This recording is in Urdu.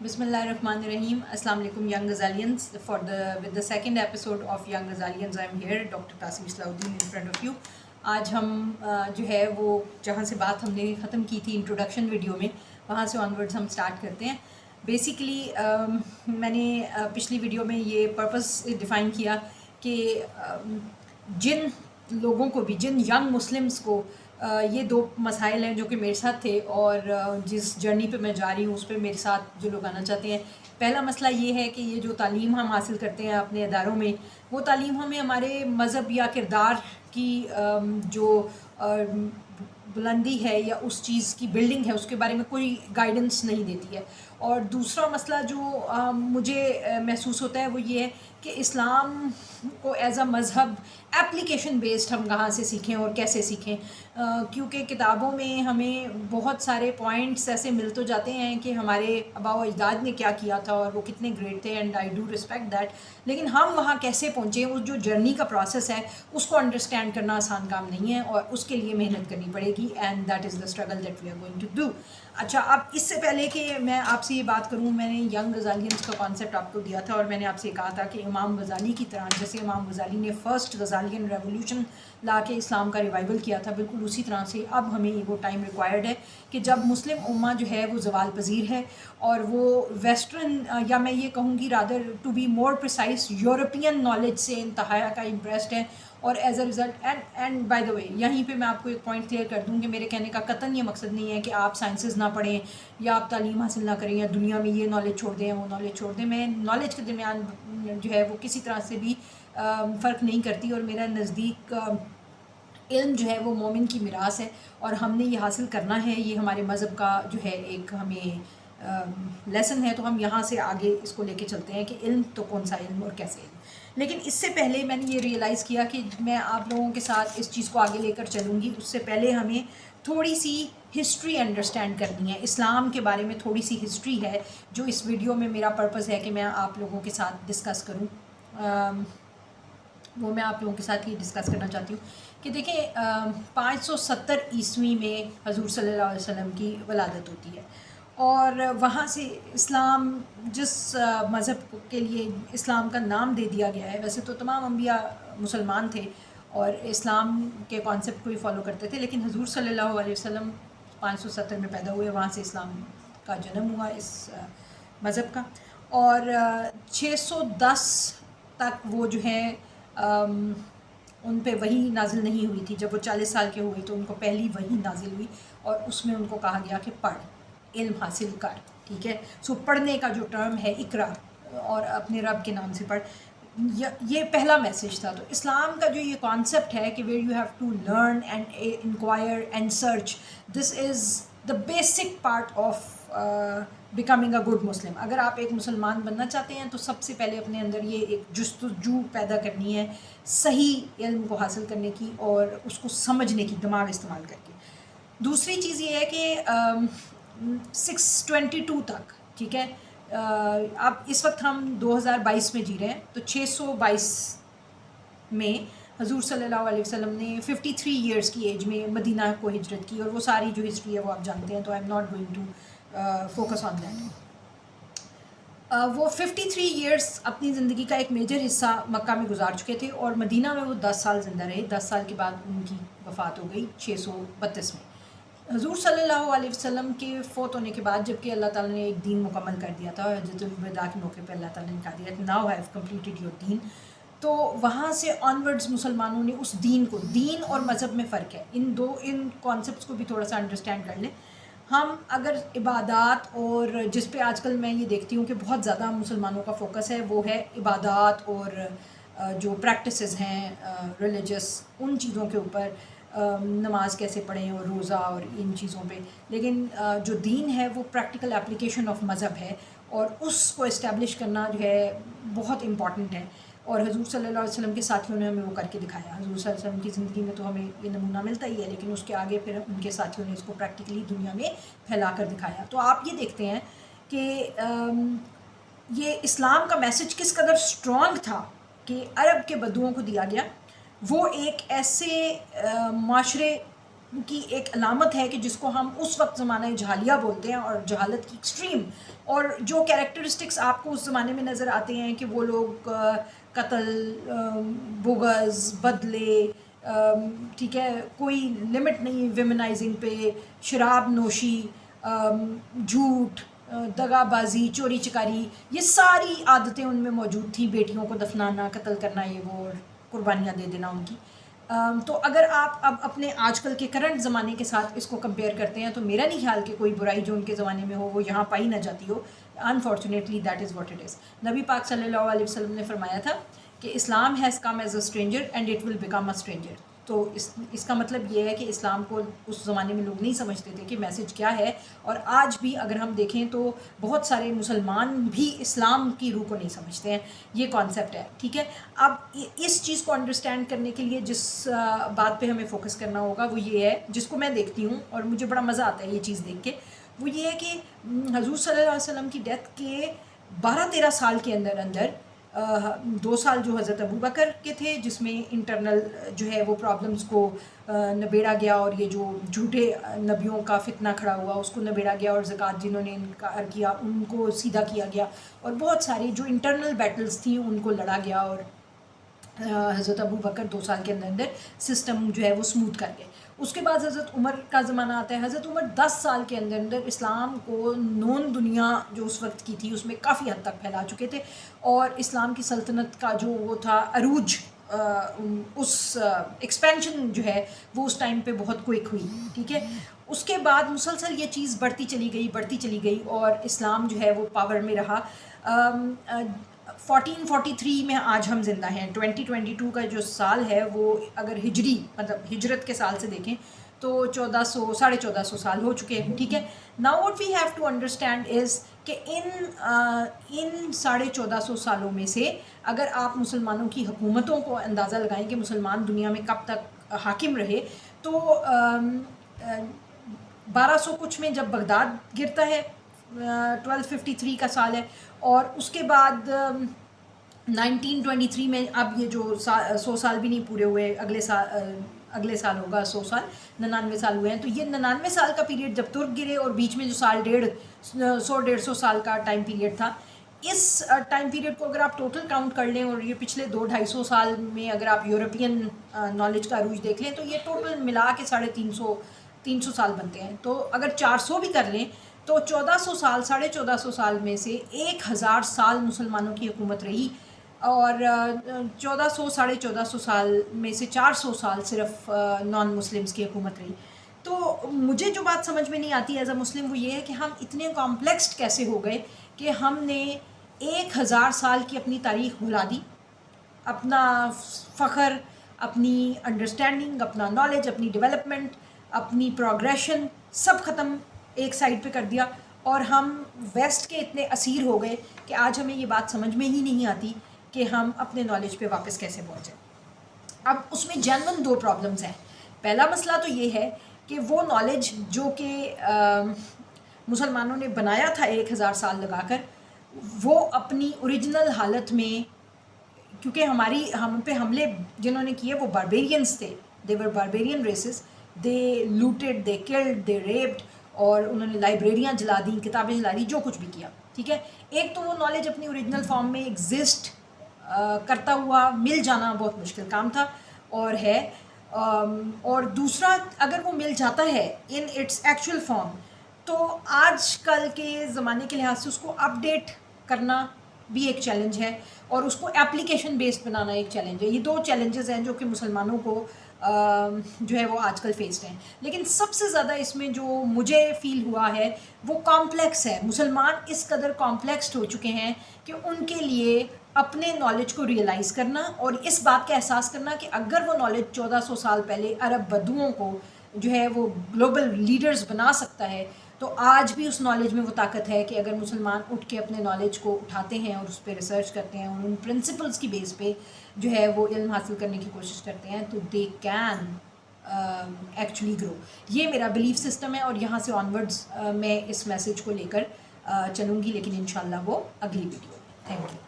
بسم اللہ الرحمن الرحیم. السلام علیکم young Ghazalians. With the second episode of young Ghazalians I am here, doctor Qasim Islahuddin in front of you. آج ہم جو ہے وہ جہاں سے بات ہم نے ختم کی تھی انٹروڈکشن ویڈیو میں, وہاں سے آن ورڈز ہم اسٹارٹ کرتے ہیں. بیسیکلی میں نے پچھلی ویڈیو میں یہ پرپس ڈیفائن کیا کہ جن لوگوں کو بھی, جن ینگ مسلمس کو یہ دو مسائل ہیں جو کہ میرے ساتھ تھے اور جس جرنی پہ میں جا رہی ہوں اس پہ میرے ساتھ جو لوگ آنا چاہتے ہیں. پہلا مسئلہ یہ ہے کہ یہ جو تعلیم ہم حاصل کرتے ہیں اپنے اداروں میں, وہ تعلیم ہمیں ہمارے مذہب یا کردار کی جو بلندی ہے یا اس چیز کی بلڈنگ ہے اس کے بارے میں کوئی گائیڈنس نہیں دیتی ہے. اور دوسرا مسئلہ جو مجھے محسوس ہوتا ہے وہ یہ ہے کہ اسلام کو ایز اے مذہب ایپلیکیشن بیسڈ ہم کہاں سے سیکھیں اور کیسے سیکھیں, کیونکہ کتابوں میں ہمیں بہت سارے پوائنٹس ایسے مل تو جاتے ہیں کہ ہمارے آباء و اجداد نے کیا کیا تھا اور وہ کتنے گریٹ تھے, and I do respect that, لیکن ہم وہاں کیسے پہنچے, اس جو جرنی کا پروسیس ہے اس کو انڈرسٹینڈ کرنا آسان کام نہیں ہے اور اس کے لیے محنت کرنی پڑے گی, and that is the struggle that we are going to do. اچھا, اب اس سے پہلے کہ میں آپ سے یہ بات کروں, میں نے ینگ غزالینز کا کانسیپٹ آپ کو دیا تھا اور میں نے آپ سے کہا تھا کہ امام غزالی کی طرح, جیسے امام غزالی نے فرسٹ غزالین ریولیوشن لا کے اسلام کا ریوائول کیا تھا, بالکل اسی طرح سے اب ہمیں وہ ٹائم ریکوائرڈ ہے کہ جب مسلم امہ جو ہے وہ زوال پذیر ہے اور وہ ویسٹرن, یا میں یہ کہوں گی rather to be more precise, European knowledge سے انتہا کا امپریسڈ ہے. اور as a result and by the way, یہیں پہ میں آپ کو ایک پوائنٹ کلیئر کر دوں کہ میرے کہنے کا قطعاً یہ مقصد نہیں ہے کہ آپ سائنسز نہ پڑھیں یا آپ تعلیم حاصل نہ کریں یا دنیا میں یہ نالج چھوڑ دیں وہ نالج چھوڑ دیں. میں نالج کے درمیان جو ہے وہ کسی طرح سے بھی فرق نہیں کرتی, اور میرا نزدیک علم جو ہے وہ مومن کی میراث ہے اور ہم نے یہ حاصل کرنا ہے, یہ ہمارے مذہب کا جو ہے ایک ہمیں لیسن ہے, تو ہم یہاں سے آگے اس کو لے کے چلتے ہیں کہ علم تو کون سا علم اور کیسے علم. لیکن اس سے پہلے میں نے یہ ریئلائز کیا کہ میں آپ لوگوں کے ساتھ اس چیز کو آگے لے کر چلوں گی, اس سے پہلے ہمیں تھوڑی سی ہسٹری انڈرسٹینڈ کرنی ہے. اسلام کے بارے میں تھوڑی سی ہسٹری ہے جو اس ویڈیو میں میرا پرپس ہے کہ میں آپ لوگوں کے ساتھ ڈسکس کروں. وہ میں آپ لوگوں کے ساتھ یہ ڈسکس کرنا چاہتی ہوں کہ دیکھیں 570 عیسوی میں حضور صلی اللہ علیہ وسلم کی ولادت ہوتی ہے, اور وہاں سے اسلام جس مذہب کے لیے اسلام کا نام دے دیا گیا ہے, ویسے تو تمام انبیاء مسلمان تھے اور اسلام کے کانسیپٹ کو ہی فالو کرتے تھے, لیکن حضور صلی اللہ علیہ وسلم 570 میں پیدا ہوئے, وہاں سے اسلام کا جنم ہوا اس مذہب کا. اور 610 تک وہ جو ہے ان پہ وحی نازل نہیں ہوئی تھی. جب وہ 40 سال کے ہوئے تو ان کو پہلی وحی نازل ہوئی اور اس میں ان کو کہا گیا کہ پڑھ, علم حاصل کر. ٹھیک ہے, سو پڑھنے کا جو ٹرم ہے اقرا, اور اپنے رب کے نام سے پڑھ, یہ پہلا میسیج تھا. تو اسلام کا جو یہ کانسیپٹ ہے کہ where you have to learn and enquire and search, this is the basic part of becoming a good Muslim. اگر آپ ایک مسلمان بننا چاہتے ہیں تو سب سے پہلے اپنے اندر یہ ایک جستجو پیدا کرنی ہے صحیح علم کو حاصل کرنے کی اور اس کو سمجھنے کی, دماغ استعمال کر کے. دوسری چیز یہ ہے کہ 622 تک, ٹھیک ہے, اب اس وقت ہم 2022 میں جی رہے ہیں, تو 622 میں حضور صلی اللہ علیہ وسلم نے 53 ایئرس کی ایج میں مدینہ کو ہجرت کی, اور وہ ساری جو ہسٹری ہے وہ آپ جانتے ہیں, تو I am not going to focus on that. وہ 53 ایئرس اپنی زندگی کا ایک میجر حصہ مکہ میں گزار چکے تھے, اور مدینہ میں وہ 10 سال زندہ رہے. 10 سال کے بعد ان کی وفات ہو گئی 632 میں. حضور صلی اللہ علیہ وسلم کے فوت ہونے کے بعد, جب کہ اللہ تعالیٰ نے ایک دین مکمل کر دیا تھا, حجۃ الوداع کے موقع پہ اللہ تعالیٰ نے کہا دیا ناؤ ہیو کمپلیٹڈ یور دین, تو وہاں سے آن ورڈز مسلمانوں نے اس دین کو, دین اور مذہب میں فرق ہے, ان کانسیپٹس کو بھی تھوڑا سا انڈرسٹینڈ کر لیں. ہم اگر عبادات, اور جس پہ آج کل میں یہ دیکھتی ہوں کہ بہت زیادہ مسلمانوں کا فوکس ہے, وہ ہے عبادات اور جو پریکٹسز ہیں ریلیجس, ان چیزوں کے اوپر, نماز کیسے پڑھیں اور روزہ اور ان چیزوں پہ. لیکن جو دین ہے وہ پریکٹیکل اپلیکیشن آف مذہب ہے, اور اس کو اسٹیبلش کرنا جو ہے بہت امپورٹنٹ ہے, اور حضور صلی اللہ علیہ وسلم کے ساتھیوں نے ہمیں وہ کر کے دکھایا. حضور صلی اللہ علیہ وسلم کی زندگی میں تو ہمیں یہ نمونہ ملتا ہی ہے, لیکن اس کے آگے پھر ان کے ساتھیوں نے اس کو پریکٹیکلی دنیا میں پھیلا کر دکھایا. تو آپ یہ دیکھتے ہیں کہ یہ اسلام کا میسج کس قدر اسٹرانگ تھا کہ عرب کے بدوؤں کو دیا گیا. وہ ایک ایسے معاشرے کی ایک علامت ہے کہ جس کو ہم اس وقت زمانہ جہالیہ بولتے ہیں, اور جہالت کی ایکسٹریم اور جو کیریکٹرسٹکس آپ کو اس زمانے میں نظر آتے ہیں کہ وہ لوگ قتل، بغض، بدلے، ٹھیک ہے، کوئی لمٹ نہیں ویمنائزنگ پہ، شراب نوشی، جھوٹ، دغا بازی، چوری چکاری، یہ ساری عادتیں ان میں موجود تھیں، بیٹیوں کو دفنانا، قتل کرنا، یہ وہ، اور قربانیاں دے دینا ان کی. تو اگر آپ اب اپنے آج کل کے کرنٹ زمانے کے ساتھ اس کو کمپیئر کرتے ہیں تو میرا نہیں خیال کہ کوئی برائی جو ان کے زمانے میں ہو وہ یہاں پائی نہ جاتی ہو. Unfortunately that is what it is. نبی پاک صلی اللہ علیہ وسلم نے فرمایا تھا کہ Islam has come as a stranger and it will become a stranger. تو اس کا مطلب یہ ہے کہ اسلام کو اس زمانے میں لوگ نہیں سمجھتے تھے کہ میسج کیا ہے، اور آج بھی اگر ہم دیکھیں تو بہت سارے مسلمان بھی اسلام کی روح کو نہیں سمجھتے ہیں. یہ کانسیپٹ ہے، ٹھیک ہے. اب اس چیز کو انڈرسٹینڈ کرنے کے لیے جس بات پہ ہمیں فوکس کرنا ہوگا وہ یہ ہے، جس کو میں دیکھتی ہوں اور مجھے بڑا مزہ آتا ہے یہ چیز دیکھ کے، وہ یہ ہے کہ حضور صلی اللہ علیہ وسلم کی ڈیتھ کے 12-13 سال کے اندر 2 سال جو حضرت ابو بکر کے تھے جس میں انٹرنل جو ہے وہ پرابلمس کو نبیڑا گیا، اور یہ جو جھوٹے نبیوں کا فتنہ کھڑا ہوا اس کو نبیڑا گیا، اور زکوٰۃ جنہوں نے انکار کیا ان کو سیدھا کیا گیا، اور بہت ساری جو انٹرنل بیٹلز تھیں ان کو لڑا گیا، اور حضرت ابو بکر 2 سال کے اندر سسٹم جو ہے وہ اسموتھ کر گئے. اس کے بعد حضرت عمر کا زمانہ آتا ہے. حضرت عمر 10 سال کے اندر اسلام کو نون دنیا جو اس وقت کی تھی اس میں کافی حد تک پھیلا چکے تھے، اور اسلام کی سلطنت کا جو وہ تھا عروج، اس ایکسپینشن جو ہے وہ اس ٹائم پہ بہت کوئک ہوئی، ٹھیک ہے. اس کے بعد مسلسل یہ چیز بڑھتی چلی گئی اور اسلام جو ہے وہ پاور میں رہا. 1443 میں آج ہم زندہ ہیں. 2022 کا جو سال ہے وہ اگر ہجری مطلب ہجرت کے سال سے دیکھیں تو 1400 سال ہو چکے ہیں، ٹھیک ہے. Now what we have to understand is کہ ان 1450 سالوں میں سے اگر آپ مسلمانوں کی حکومتوں کو اندازہ لگائیں کہ مسلمان دنیا میں کب تک حاکم رہے، تو 1200 کچھ میں جب بغداد گرتا ہے، 1253 کا سال ہے، اور اس کے بعد 1923 میں، اب یہ جو 100 سال بھی نہیں پورے ہوئے، اگلے سال ہوگا 100 سال، 99 سال ہوئے ہیں. تو یہ 99 سال کا پیریڈ جب ترک گرے اور بیچ میں جو سال 150 سال کا ٹائم پیریڈ تھا، اس ٹائم پیریڈ کو اگر آپ ٹوٹل کاؤنٹ کر لیں اور یہ پچھلے 200-250 سال میں اگر آپ یورپین نالج کا عروج دیکھ لیں تو یہ ٹوٹل ملا کے 350 سال بنتے ہیں. تو اگر 400 بھی کر لیں تو 1400 سال، 1450 سال میں سے 1000 سال مسلمانوں کی حکومت رہی، اور 1400-1450 سال میں سے 400 سال صرف نان مسلمس کی حکومت رہی. تو مجھے جو بات سمجھ میں نہیں آتی ایز اے مسلم وہ یہ ہے کہ ہم اتنے کمپلیکسڈ کیسے ہو گئے کہ ہم نے 1000 سال کی اپنی تاریخ بھلا دی، اپنا فخر، اپنی انڈرسٹینڈنگ، اپنا نالج، اپنی ڈیولپمنٹ، اپنی پروگریشن سب ختم ایک سائڈ پہ کر دیا، اور ہم ویسٹ کے اتنے اسیر ہو گئے کہ آج ہمیں یہ بات سمجھ میں ہی نہیں آتی کہ ہم اپنے نالج پہ واپس کیسے پہنچیں. اب اس میں جینون 2 پرابلمس ہیں. پہلا مسئلہ تو یہ ہے کہ وہ نالج جو کہ مسلمانوں نے بنایا تھا 1000 سال لگا کر، وہ اپنی اوریجنل حالت میں، کیونکہ ہم پہ حملے جنہوں نے کیے وہ باربیرینس تھے، دے ور باربیرین ریسز، دے لوٹڈ، دے کلڈ، دے ریپڈ، اور انہوں نے لائبریریاں جلا دیں، کتابیں جلا دیں، جو کچھ بھی کیا، ٹھیک ہے. ایک تو وہ نالج اپنی اوریجنل فارم میں ایگزسٹ کرتا ہوا مل جانا بہت مشکل کام تھا اور ہے، اور دوسرا اگر وہ مل جاتا ہے ان اٹس ایکچوئل فارم تو آج کل کے زمانے کے لحاظ سے اس کو اپ ڈیٹ کرنا بھی ایک چیلنج ہے، اور اس کو ایپلیکیشن بیسڈ بنانا ایک چیلنج ہے. یہ 2 چیلنجز ہیں جو کہ مسلمانوں کو جو ہے وہ آج کل فیسڈ ہیں. لیکن سب سے زیادہ اس میں جو مجھے فیل ہوا ہے وہ کمپلیکس ہے. مسلمان اس قدر کمپلیکسڈ ہو چکے ہیں کہ ان کے لیے اپنے نالج کو ریئلائز کرنا اور اس بات کا احساس کرنا کہ اگر وہ نالج 1400 سال پہلے عرب بدوؤں کو جو ہے وہ گلوبل لیڈرز بنا سکتا ہے، تو آج بھی اس نالج میں وہ طاقت ہے کہ اگر مسلمان اٹھ کے اپنے نالج کو اٹھاتے ہیں اور اس پہ ریسرچ کرتے ہیں اور ان پرنسپلز کی بیس پہ جو ہے وہ علم حاصل کرنے کی کوشش کرتے ہیں تو دے کین ایکچولی گرو. یہ میرا بلیف سسٹم ہے، اور یہاں سے آنورڈز میں اس میسیج کو لے کر چلوں گی، لیکن انشاءاللہ وہ اگلی ویڈیو میں. Thank you.